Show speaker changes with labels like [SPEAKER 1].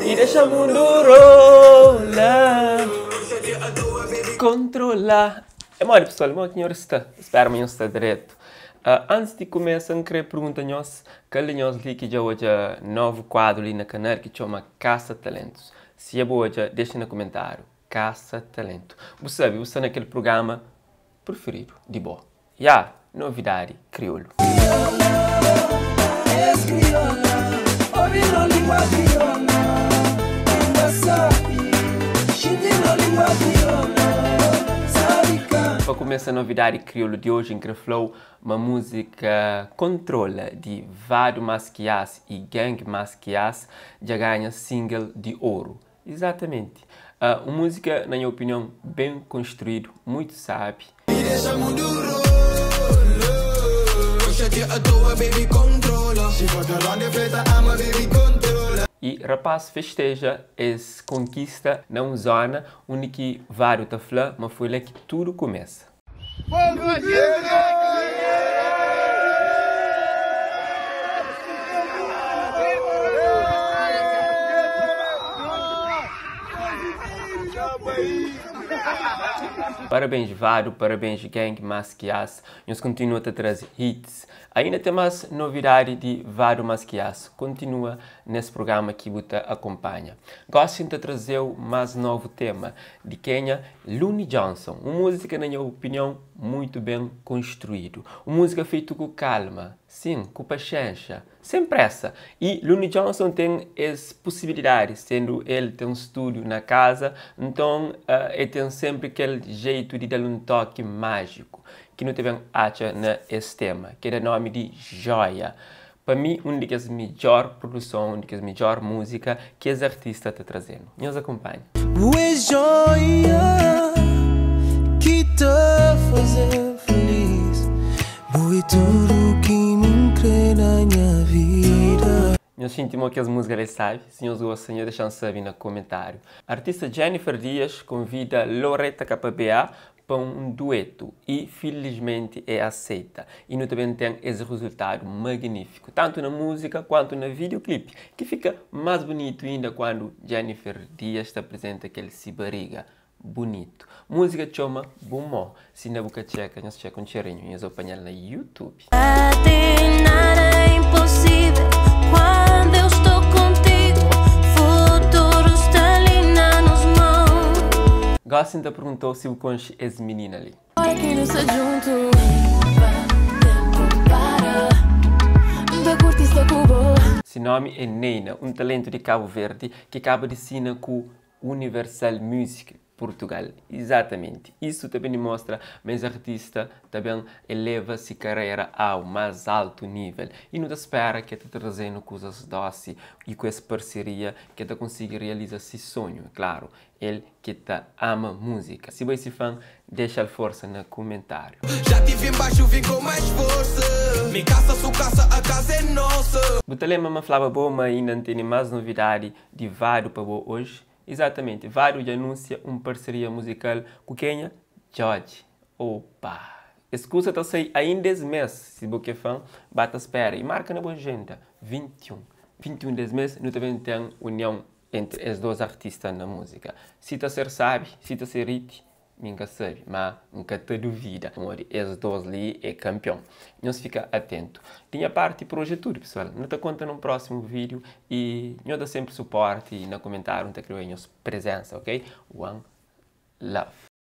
[SPEAKER 1] E deixa o mundo rolar, controlar. É mole, pessoal, meu senhor está. Espero que está direto. Antes de começar, eu queria perguntar-nos que nós que já hoje novo quadro ali no canal que chama Caça Talentos. Se é boa, deixa no comentário. Caça Talento. Você sabe, você naquele programa preferido de boa. Novidade, crioulo. Para começar a novidade crioulo de hoje, em que flow uma música Controla de Vado Masquias e Gang Masquias já ganha single de ouro. Exatamente. Uma música, na minha opinião, bem construído, muito sábio. E rapaz festeja essa conquista na zona onde vários tá falando, mas foi lá que tudo começa. Parabéns Vado, parabéns Gang Masquias, nós continuamos a trazer hits. Ainda tem mais novidade de Vado Masquias, continua nesse programa que você acompanha. Gosto de trazer mais novo tema de Kenya, Looney Johnson, uma música, na minha opinião, muito bem construído. Uma música feita com calma, sim, com paciência, sem pressa. E Looney Johnson tem essa possibilidade, sendo ele tem um estúdio na casa, então ele tem sempre aquele jeito de dar um toque mágico, que não também acha nesse tema, que é o nome de Joia. Para mim, uma das melhores produções, uma das melhores músicas que esse artista está trazendo. Nos acompanhe.
[SPEAKER 2] Joia que te fazer feliz, boa tudo que me crê na minha vida.
[SPEAKER 1] Nós sentimos que as músicas eles sabem, se nós gostam, deixam saber no comentário. A artista Jennifer Dias convida Loretta KPBA para um dueto e felizmente é aceita. E nós também tem esse resultado magnífico, tanto na música quanto no videoclipe, que fica mais bonito ainda quando Jennifer Dias te apresenta aquele cibariga bonito. Música chama Bumó. Se na boca checa, nós checa um cheirinho e nós apanhar na YouTube.
[SPEAKER 3] Nada é impossível quando eu estou contigo. Futuro está ali nas mãos.
[SPEAKER 1] Gostin te perguntou se o conche esse menino ali.
[SPEAKER 3] Para quem não está junto,
[SPEAKER 1] Seu nome é Neina, um talento de Cabo Verde que acaba de assinar com Universal Music Portugal. Exatamente. Isso também mostra que os artistas também elevam sua carreira ao mais alto nível. E não espera que está trazendo coisas doces e com essa parceria que está conseguindo realizar esse sonho. Claro, ele que tá ama música. Se você é fã, deixa a força no comentário.
[SPEAKER 2] Já tive embaixo, vim com mais força. Me caça, sua caça, a casa é nossa.
[SPEAKER 1] Botalema me falava bom, mas ainda não tem mais novidade de Vado para hoje. Exatamente, Vado já anuncia uma parceria musical com quem? Jorge. Opa! Escuta tá sair ainda esse mês. Se você é fã, bata espera e marca na boa agenda. 21 desse mês, nós também tem união entre os dois artistas na música. Se você ser sabe, se você ser hit, nunca sabe, mas nunca te duvida. Esses dois ali é campeão. Nós fica atento. Tinha parte projeto, pessoal. Não te conta no próximo vídeo e nós dá sempre suporte e no comentário não te criou a nossa presença, ok? One love.